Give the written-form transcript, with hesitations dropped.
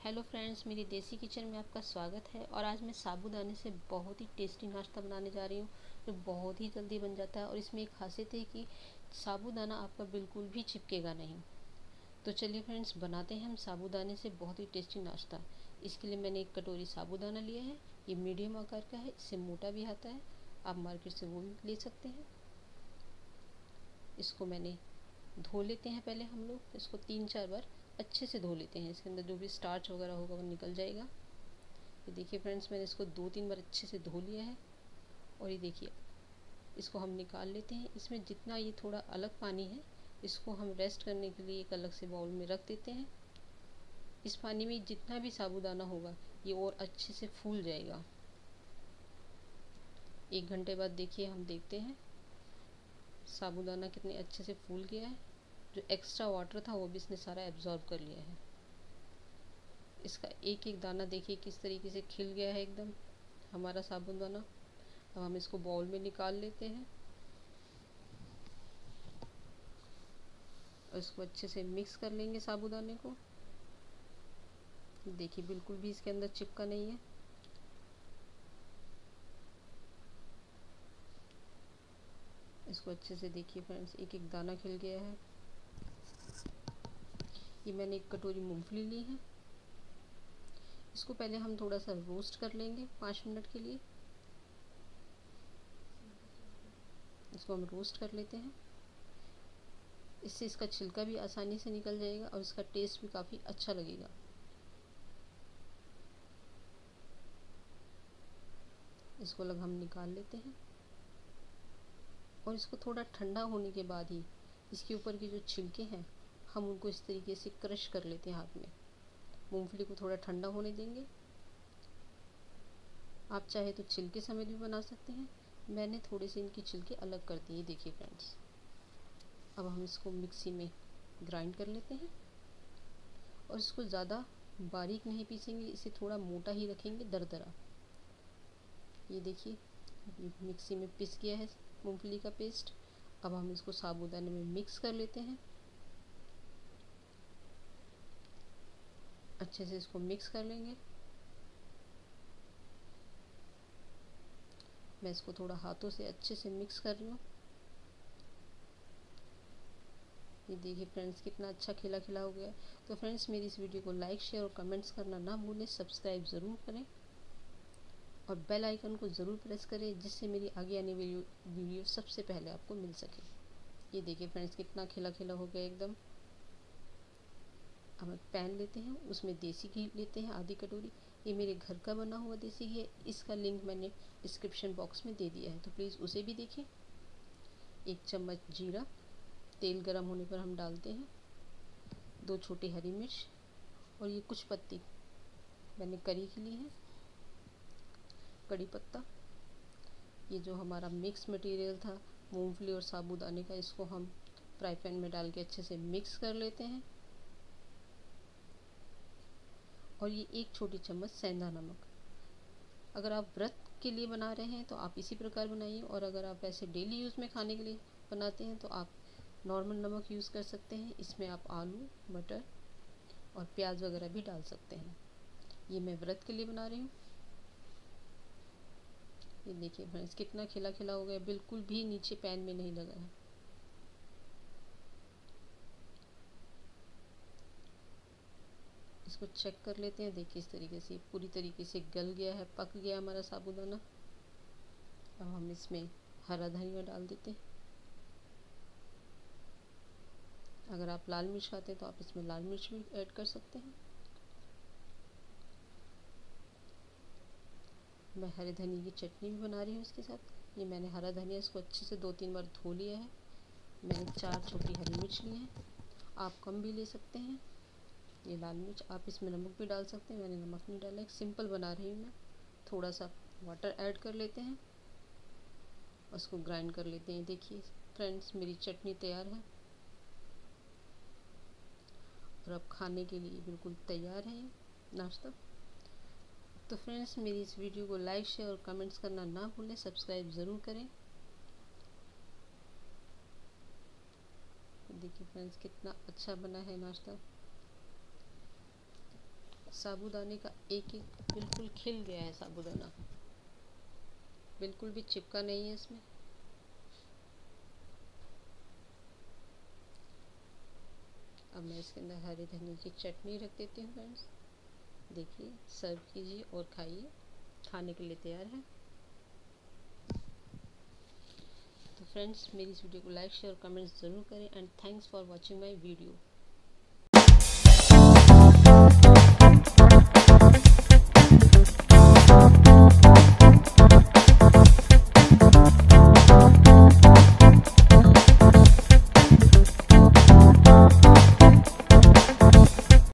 Hello friends, मेरी देसी kitchen में आपका स्वागत है। और आज मैं साबूदाने से बहुत ही टेस्टी नाश्ता बनाने जा रही हूँ जो बहुत ही जल्दी बन जाता है। और इसमें एक खासियत है कि साबूदाना आपका बिल्कुल भी चिपकेगा नहीं। तो चलिए फ्रेंड्स, बनाते हैं हम साबूदाने से बहुत ही टेस्टी नाश्ता। इसके लिए मैंने एक कटोरी साबूदाना लिया है। ये मीडियम आकार का है, इससे मोटा भी आता है, आप मार्केट से वो भी ले सकते हैं। इसको मैंने धो लेते हैं। पहले हम लोग इसको 3-4 बार अच्छे से धो लेते हैं। इसके अंदर जो भी स्टार्च वगैरह होगा वो निकल जाएगा। ये देखिए फ्रेंड्स, मैंने इसको 2-3 बार अच्छे से धो लिया है। और ये देखिए, इसको हम निकाल लेते हैं। इसमें जितना ये थोड़ा अलग पानी है, इसको हम रेस्ट करने के लिए एक अलग से बाउल में रख देते हैं। इस पानी में जितना भी साबूदाना होगा ये और अच्छे से फूल जाएगा। 1 घंटे बाद देखिए, हम देखते हैं साबूदाना कितने अच्छे से फूल गया है। जो एक्स्ट्रा वाटर था वो भी इसने सारा एब्जॉर्ब कर लिया है। इसका एक एक दाना देखिए किस तरीके से खिल गया है एकदम हमारा साबूदाना। अब हम इसको बाउल में निकाल लेते हैं और इसको अच्छे से मिक्स कर लेंगे साबूदाने को। देखिए बिल्कुल भी इसके अंदर चिपका नहीं है। इसको अच्छे से देखिए फ्रेंड्स, एक एक दाना खिल गया है। ये मैंने एक कटोरी मूंगफली ली है। इसको पहले हम थोड़ा सा रोस्ट कर लेंगे 5 मिनट के लिए। इसको हम रोस्ट कर लेते हैं। इससे इसका छिलका भी आसानी से निकल जाएगा और इसका टेस्ट भी काफ़ी अच्छा लगेगा। इसको अलग हम निकाल लेते हैं और इसको थोड़ा ठंडा होने के बाद ही इसके ऊपर के जो छिलके हैं हम उनको इस तरीके से क्रश कर लेते हैं हाथ में। मूंगफली को थोड़ा ठंडा होने देंगे। आप चाहे तो छिलके समेत भी बना सकते हैं। मैंने थोड़े से इनकी छिलके अलग कर दिए। देखिए फ्रेंड्स, अब हम इसको मिक्सी में ग्राइंड कर लेते हैं और इसको ज़्यादा बारीक नहीं पीसेंगे, इसे थोड़ा मोटा ही रखेंगे, दरदरा। ये देखिए, मिक्सी में पिस गया है मूंगफली का पेस्ट। अब हम इसको साबूदाने में मिक्स कर लेते हैं। अच्छे से इसको मिक्स कर लेंगे। मैं इसको थोड़ा हाथों से अच्छे से मिक्स कर रही हूँ। ये देखिए फ्रेंड्स, कितना अच्छा खिला खिला हो गया है। तो फ्रेंड्स, मेरी इस वीडियो को लाइक, शेयर और कमेंट्स करना ना भूलें। सब्सक्राइब ज़रूर करें और बेल आइकन को ज़रूर प्रेस करें, जिससे मेरी आगे आने वाली वीडियो सबसे पहले आपको मिल सके। ये देखिए फ्रेंड्स, कितना खिला खिला हो गया एकदम। अब पैन लेते हैं, उसमें देसी घी लेते हैं आधी कटोरी। ये मेरे घर का बना हुआ देसी घी है। इसका लिंक मैंने डिस्क्रिप्शन बॉक्स में दे दिया है, तो प्लीज़ उसे भी देखें। 1 चम्मच जीरा, तेल गरम होने पर हम डालते हैं 2 छोटी हरी मिर्च और ये कुछ पत्ती मैंने करी की ली है, कड़ी पत्ता। ये जो हमारा मिक्स मटेरियल था मूंगफली और साबूदाने का, इसको हम फ्राई पैन में डाल के अच्छे से मिक्स कर लेते हैं। और ये 1 छोटी चम्मच सेंधा नमक। अगर आप व्रत के लिए बना रहे हैं तो आप इसी प्रकार बनाइए, और अगर आप ऐसे डेली यूज़ में खाने के लिए बनाते हैं तो आप नॉर्मल नमक यूज़ कर सकते हैं। इसमें आप आलू, मटर और प्याज वगैरह भी डाल सकते हैं। ये मैं व्रत के लिए बना रही हूँ। ये देखिए फ्रेंड्स, कितना खिला खिला हो गया, बिल्कुल भी नीचे पैन में नहीं लगा है। इसको चेक कर लेते हैं। देखिए इस तरीके से पूरी तरीके से गल गया है, पक गया हमारा साबूदाना। अब हम इसमें हरा धनिया डाल देते हैं। अगर आप लाल मिर्च खाते हैं तो आप इसमें लाल मिर्च भी ऐड कर सकते हैं। मैं हरे धनिया की चटनी भी बना रही हूँ इसके साथ। ये मैंने हरा धनिया इसको अच्छे से 2-3 बार धो लिया है। मैंने 4 छोटी हरी मिर्च ली हैं, आप कम भी ले सकते हैं। ये लाल मिर्च, आप इसमें नमक भी डाल सकते हैं, मैंने नमक नहीं डाला। एक सिंपल बना रही हूँ मैं। थोड़ा सा वाटर ऐड कर लेते हैं, उसको ग्राइंड कर लेते हैं। देखिए फ्रेंड्स, मेरी चटनी तैयार है और अब खाने के लिए बिल्कुल तैयार है ये नाश्ता। तो फ्रेंड्स, मेरी इस वीडियो को लाइक, शेयर और कमेंट्स करना ना भूलें। सब्सक्राइब ज़रूर करें। देखिए फ्रेंड्स, कितना अच्छा बना है नाश्ता। साबूदाने का एक एक बिल्कुल खिल गया है साबूदाना, बिल्कुल भी चिपका नहीं है इसमें। अब मैं इसके अंदर हरी धनिया की चटनी रख देती हूँ फ्रेंड्स। देखिए, सर्व कीजिए और खाइए, खाने के लिए तैयार है। तो फ्रेंड्स, मेरी इस वीडियो को लाइक शेयर और कमेंट्स ज़रूर करें and thanks for watching my video.